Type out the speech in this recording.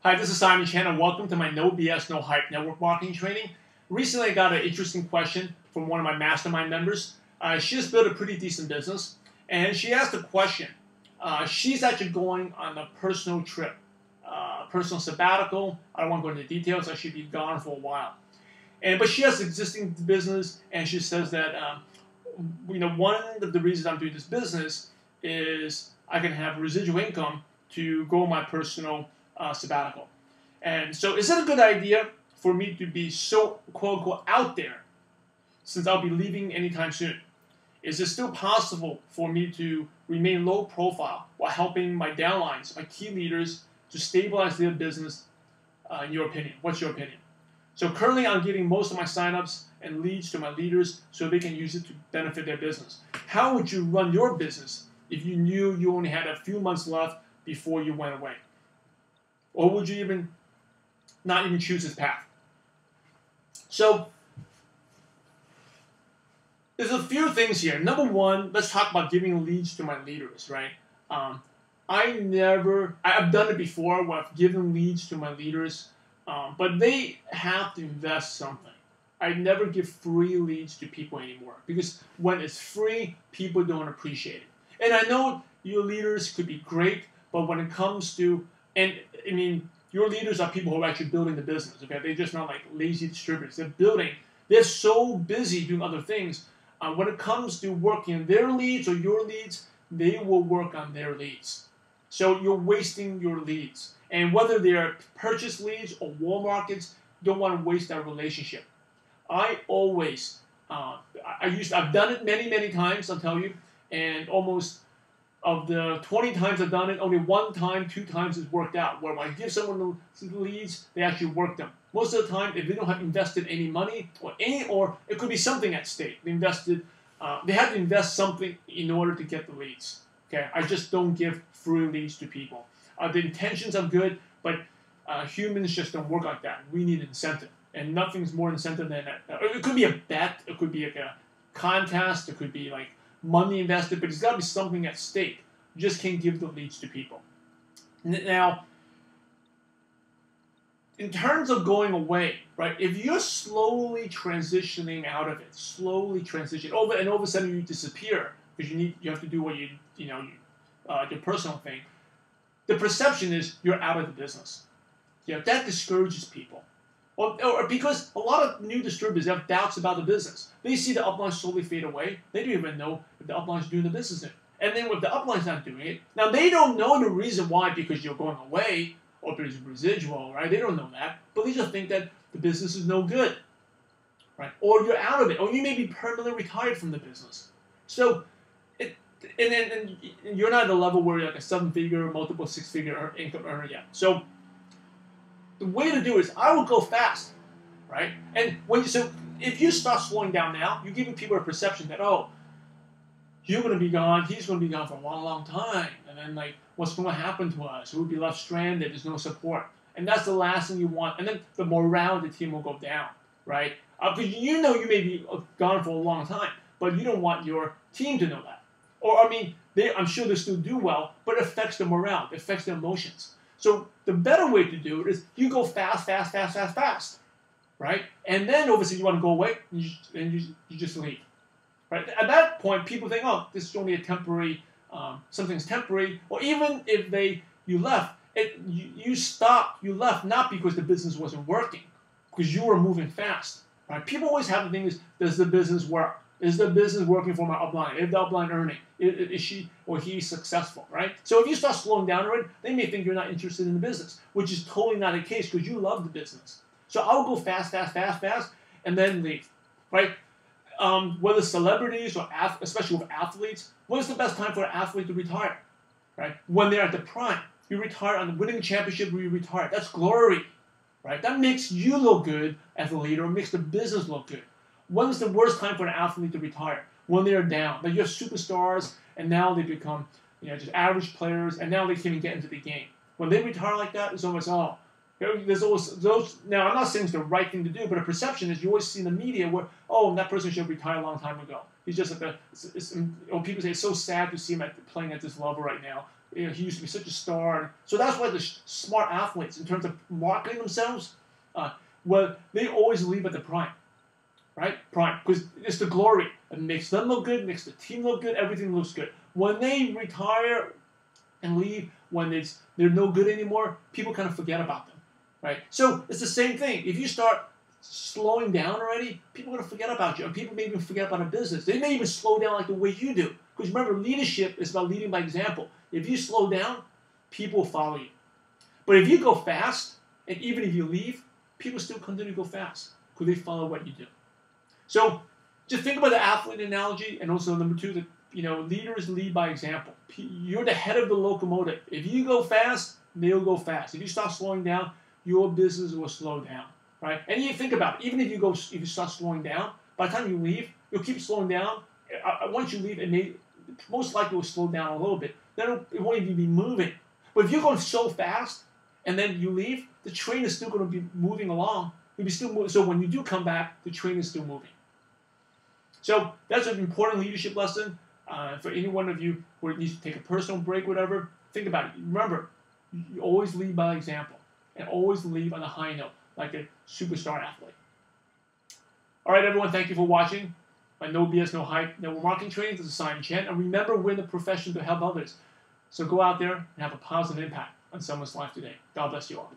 Hi, this is Simon Chan, and welcome to my No BS, No Hype network marketing training. Recently, I got an interesting question from one of my mastermind members. She just built a pretty decent business, and she asked a question. She's actually going on a personal trip, personal sabbatical. I don't want to go into details. I should be gone for a while. But she has existing business, and she says that one of the reasons I'm doing this business is I can have residual income to go on my personal sabbatical. And so is it a good idea for me to be so quote-unquote out there since I'll be leaving anytime soon? Is it still possible for me to remain low profile while helping my downlines, my key leaders, to stabilize their business, in your opinion? What's your opinion? So currently I'm giving most of my signups and leads to my leaders so they can use it to benefit their business. How would you run your business if you knew you only had a few months left before you went away? Or would you not even choose this path? So there's a few things here. Number one, let's talk about giving leads to my leaders, right? I've done it before where I've given leads to my leaders, but they have to invest something. I never give free leads to people anymore because when it's free, people don't appreciate it. And I know your leaders could be great, but when it comes to, your leaders are people who are actually building the business, okay? They're just not like lazy distributors. They're so busy doing other things. When it comes to working on their leads or your leads, they will work on their leads. So you're wasting your leads. And whether they're purchase leads or wall markets, don't want to waste that relationship. I always, I've done it many, many times, I'll tell you, and almost of the 20 times I've done it, only 1 time, 2 times it's worked out. Where when I give someone the leads, they actually work them. Most of the time, if they don't have invested any money or it could be something at stake. They had to invest something in order to get the leads. Okay, I just don't give free leads to people. The intentions are good, but humans just don't work like that. We need incentive, and nothing's more incentive than that. It could be a bet, it could be like a contest, it could be like money invested, but there's got to be something at stake. You just can't give the leads to people. Now, in terms of going away, right? If you're slowly transitioning out of it, and all of a sudden you disappear because you have to do what your personal thing. The perception is you're out of the business. That discourages people. Or because a lot of new distributors have doubts about the business. They see the upline slowly fade away. They don't even know if the upline's doing the business. And then if the upline's not doing it, now they don't know the reason why because you're going away or there's residual, right? They don't know that. But they just think that the business is no good, right? Or you're out of it. Or you may be permanently retired from the business. So, and you're not at a level where you're like a 7-figure, multiple 6-figure income earner yet. So, the way to do it is I would go fast, right? And if you start slowing down now, you're giving people a perception that, oh, you're going to be gone, he's going to be gone for a long, long time. And then, what's going to happen to us? We'll be left stranded. There's no support. And that's the last thing you want. And then the morale of the team will go down, right? Because you may be gone for a long time, but you don't want your team to know that. Or, I'm sure they still do well, but it affects the morale. It affects their emotions. So the better way to do it is you go fast, right? And then obviously you want to go away, and you just leave, right? At that point, people think, oh, this is only a temporary, something's temporary. Or even if you left, you left not because the business wasn't working, because you were moving fast, right? People always have the thing is, does the business work? Is the business working for my upline? Is the upline earning? Is she or he successful, right? So if you start slowing down already, they may think you're not interested in the business, which is totally not the case because you love the business. So I'll go fast, and then leave, right? Whether celebrities or especially with athletes, when is the best time for an athlete to retire, right? When they're at the prime. You retire on the winning championship where you retire. That's glory, right? That makes you look good as a leader. It makes the business look good. When's the worst time for an athlete to retire? When they're down. Like you have superstars, and now they become just average players, and now they can't even get into the game. When they retire like that, it's almost, there's always those. Now, I'm not saying it's the right thing to do, but a perception is you always see in the media where, that person should retire a long time ago. He's just people say it's so sad to see him playing at this level right now. he used to be such a star. So that's why the smart athletes, in terms of marketing themselves, well, they always leave at the prime, right? Prime, because it's the glory. It makes them look good, makes the team look good, everything looks good. When they retire and leave, when they're no good anymore, people kind of forget about them, right? So it's the same thing. If you start slowing down already, people are going to forget about you. And people may even forget about a business. They may even slow down like the way you do. Because remember, leadership is about leading by example. If you slow down, people will follow you. But if you go fast, and even if you leave, people still continue to go fast because they follow what you do. So just think about the athlete analogy, and also number two, that leaders lead by example. You're the head of the locomotive. If you go fast, they'll go fast. If you start slowing down, your business will slow down. Right? And you think about it, even if you start slowing down, by the time you leave, you'll keep slowing down. Once you leave, it most likely will slow down a little bit. Then it won't even be moving. But if you're going so fast and then you leave, the train is still going to be moving along. It'll be still moving. So when you do come back, the train is still moving. So that's an important leadership lesson for any one of you who needs to take a personal break, whatever. Think about it. Remember, you always lead by example and always lead on a high note, like a superstar athlete. All right, everyone, thank you for watching. My No BS, No Hype Network Marketing Training. This is Simon Chen. And remember, we're in the profession to help others. So go out there and have a positive impact on someone's life today. God bless you all.